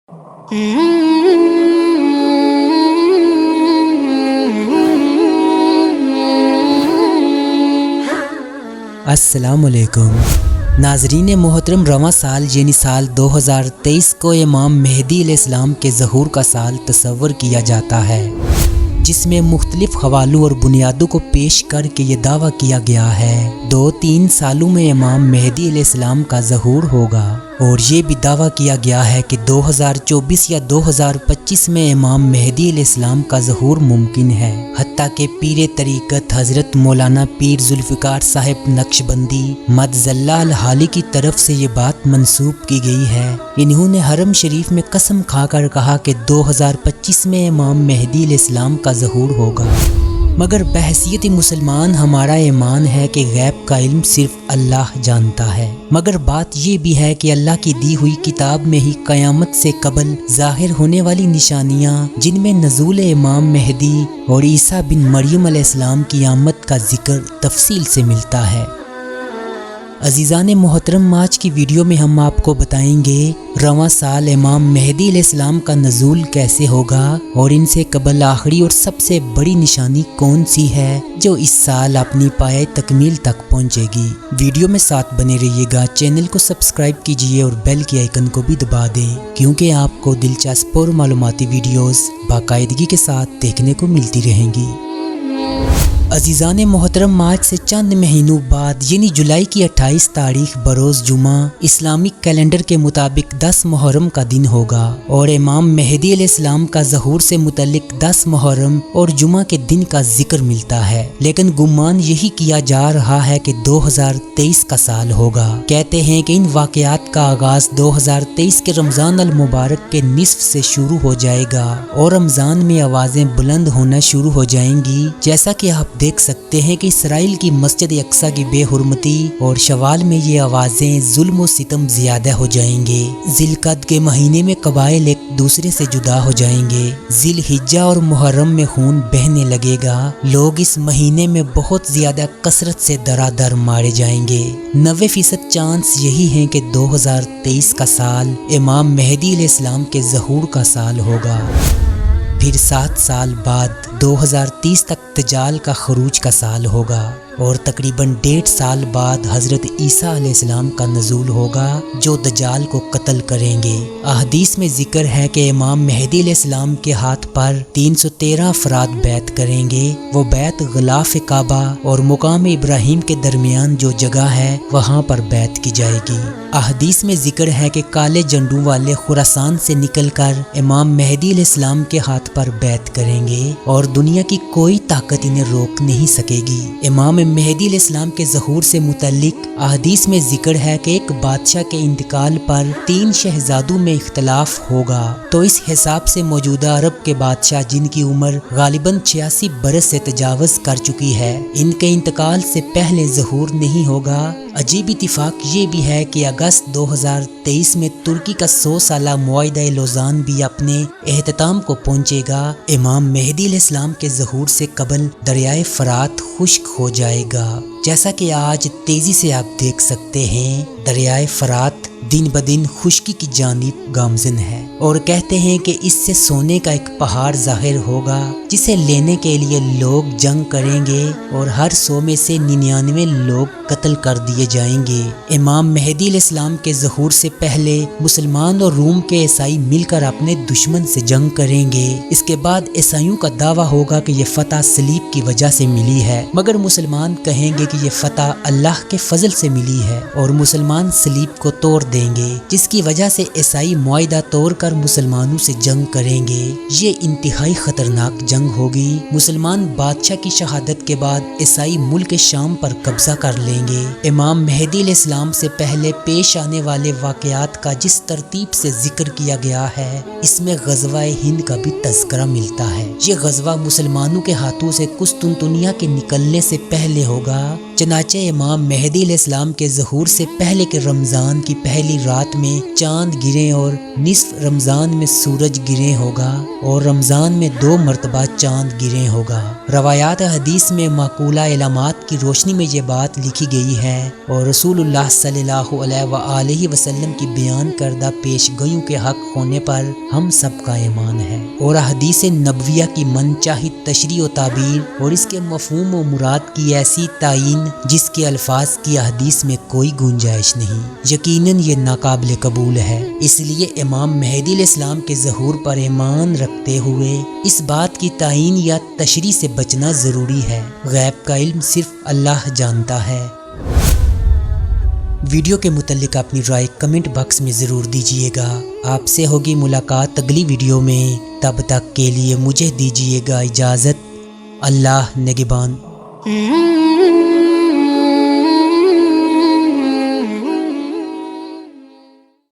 السلام علیکم ناظرین محترم، رواں سال یعنی سال 2023 کو امام مہدی علیہ السلام کے ظہور کا سال تصور کیا جاتا ہے، جس میں مختلف حوالوں اور بنیادوں کو پیش کر کے یہ دعویٰ کیا گیا ہے 2-3 سالوں میں امام مہدی علیہ السلام کا ظہور ہوگا، اور یہ بھی دعویٰ کیا گیا ہے کہ 2024 یا 2025 میں امام مہدی علیہ السلام کا ظہور ممکن ہے۔ حتیٰ کہ پیر طریقت حضرت مولانا پیر ذوالفقار صاحب نقشبندی مدظ اللہ الحالی کی طرف سے یہ بات منسوب کی گئی ہے۔ انہوں نے حرم شریف میں قسم کھا کر کہا کہ 2025 میں امام مہدی علیہ السلام کا ظہور ہوگا، مگر بحیثیت مسلمان ہمارا ایمان ہے کہ غیب کا علم صرف اللہ جانتا ہے، مگر بات یہ بھی ہے کہ اللہ کی دی ہوئی کتاب میں ہی قیامت سے قبل ظاہر ہونے والی نشانیاں، جن میں نزول امام مہدی اور عیسیٰ بن مریم علیہ السلام کی آمد کا ذکر تفصیل سے ملتا ہے۔ عزیزان محترم، آج کی ویڈیو میں ہم آپ کو بتائیں گے رواں سال امام مہدی علیہ السلام کا نزول کیسے ہوگا، اور ان سے قبل آخری اور سب سے بڑی نشانی کون سی ہے جو اس سال اپنی پایہ تکمیل تک پہنچے گی۔ ویڈیو میں ساتھ بنے رہیے گا، چینل کو سبسکرائب کیجئے اور بیل کی آئیکن کو بھی دبا دیں، کیونکہ آپ کو دلچسپ اور معلوماتی ویڈیوز باقاعدگی کے ساتھ دیکھنے کو ملتی رہیں گی۔ عزیزان محترم، آج سے چند مہینوں بعد یعنی جولائی کی 28 تاریخ بروز جمعہ اسلامک کیلنڈر کے مطابق 10 محرم کا دن ہوگا، اور امام مہدی علیہ السلام کا ظہور سے متعلق 10 محرم اور جمعہ کے دن کا ذکر ملتا ہے، لیکن گمان یہی کیا جا رہا ہے کہ 2023 کا سال ہوگا۔ کہتے ہیں کہ ان واقعات کا آغاز 2023 کے رمضان المبارک کے نصف سے شروع ہو جائے گا، اور رمضان میں آوازیں بلند ہونا شروع ہو جائیں گی، جیسا کہ آپ دیکھ سکتے ہیں کہ اسرائیل کی مسجد اقصیٰ کی بے حرمتی اور شوال میں یہ آوازیں ظلم و ستم زیادہ ہو جائیں گے۔ ذی القعدہ کے مہینے میں قبائل ایک دوسرے سے جدا ہو جائیں گے، ذی الحجہ اور محرم میں خون بہنے لگے گا، لوگ اس مہینے میں بہت زیادہ کثرت سے درا در مارے جائیں گے۔ 90% چانس یہی ہیں کہ 2023 کا سال امام مہدی علیہ السلام کے ظہور کا سال ہوگا۔ پھر 7 سال بعد 2030 تک دجال کا خروج کا سال ہوگا، اور تقریباً 1.5 سال بعد حضرت عیسیٰ علیہ السلام کا نزول ہوگا جو دجال کو قتل کریں گے۔ احادیث میں ذکر ہے کہ امام مہدی علیہ السلام کے ہاتھ پر 313 افراد بیعت کریں گے۔ وہ بیعت غلاف کعبہ اور مقام ابراہیم کے درمیان جو جگہ ہے وہاں پر بیعت کی جائے گی۔ احادیث میں ذکر ہے کہ کالے جھنڈوں والے خراسان سے نکل کر امام مہدی علیہ السلام کے ہاتھ پر بیعت کریں گے، اور دنیا کی کوئی طاقت انہیں روک نہیں سکے گی۔ امام مہدی علیہ السلام کے ظہور سے متعلق احادیث میں ذکر ہے کہ ایک بادشاہ کے انتقال پر 3 شہزادوں میں اختلاف ہوگا، تو اس حساب سے موجودہ عرب کے بادشاہ، جن کی عمر غالباً 86 برس سے تجاوز کر چکی ہے، ان کے انتقال سے پہلے ظہور نہیں ہوگا۔ عجیب اتفاق یہ بھی ہے کہ اگست 2023 میں ترکی کا 100 سالہ معاہدہ لوزان بھی اپنے اختتام کو پہنچے گا۔ امام مہدی علیہ السلام کے ظہور سے قبل دریائے فرات خشک ہو جائے گا، جیسا کہ آج تیزی سے آپ دیکھ سکتے ہیں۔ دریائے فرات دن بدن خشکی کی جانب گامزن ہے، اور کہتے ہیں کہ اس سے سونے کا ایک پہاڑ ظاہر ہوگا، جسے لینے کے لیے لوگ جنگ کریں گے، اور ہر 100 میں سے 99 لوگ قتل کر دیے جائیں گے۔ امام مہدی علیہ السلام کے ظہور سے پہلے مسلمان اور روم کے عیسائی مل کر اپنے دشمن سے جنگ کریں گے۔ اس کے بعد عیسائیوں کا دعویٰ ہوگا کہ یہ فتح صلیب کی وجہ سے ملی ہے، مگر مسلمان کہیں گے کہ یہ فتح اللہ کے فضل سے ملی ہے، اور مسلمان صلیب کو توڑ دیں گے، جس کی وجہ سے عیسائی معاہدہ توڑ کر مسلمانوں سے جنگ کریں گے۔ یہ انتہائی خطرناک جنگ ہوگی۔ مسلمان بادشاہ کی شہادت کے بعد عیسائی ملک شام پر قبضہ کر لیں گے۔ امام مہدی علیہ السلام سے پہلے پیش آنے والے واقعات کا جس ترتیب سے ذکر کیا گیا ہے، اس میں غزوہ ہند کا بھی تذکرہ ملتا ہے۔ یہ غزوہ مسلمانوں کے ہاتھوں سے قسطنطنیہ کے نکلنے سے پہلے ہوگا۔ چنانچہ امام مہدی علیہ السلام کے ظہور سے پہلے کے رمضان کی پہلی رات میں چاند گریں، اور نصف رمضان میں سورج گریں ہوگا، اور رمضان میں 2 مرتبہ چاند گریں ہوگا۔ روایات حدیث میں معقولہ علامات کی روشنی میں یہ بات لکھی گئی ہے اور رسول اللہ صلی اللہ علیہ وآلہ وسلم کی بیان کردہ پیش گوئیوں کے حق ہونے پر ہم سب کا ایمان ہے، اور احادیث نبویہ کی من چاہی تشریح و تعبیر اور اس کے مفہوم و مراد کی ایسی تعین جس کے الفاظ کی احادیث میں کوئی گنجائش نہیں، یقیناً یہ ناقابل قبول ہے۔ اس لیے امام مہدی علیہ السلام کے ظہور پر ایمان رکھتے ہوئے اس بات کی تعین یا تشریح سے بچنا ضروری ہے۔ غیب کا علم صرف اللہ جانتا ہے۔ ویڈیو کے متعلق اپنی رائے کمنٹ باکس میں ضرور دیجیے گا۔ آپ سے ہوگی ملاقات اگلی ویڈیو میں، تب تک کے لیے مجھے دیجیے گا اجازت۔ اللہ نگہبان۔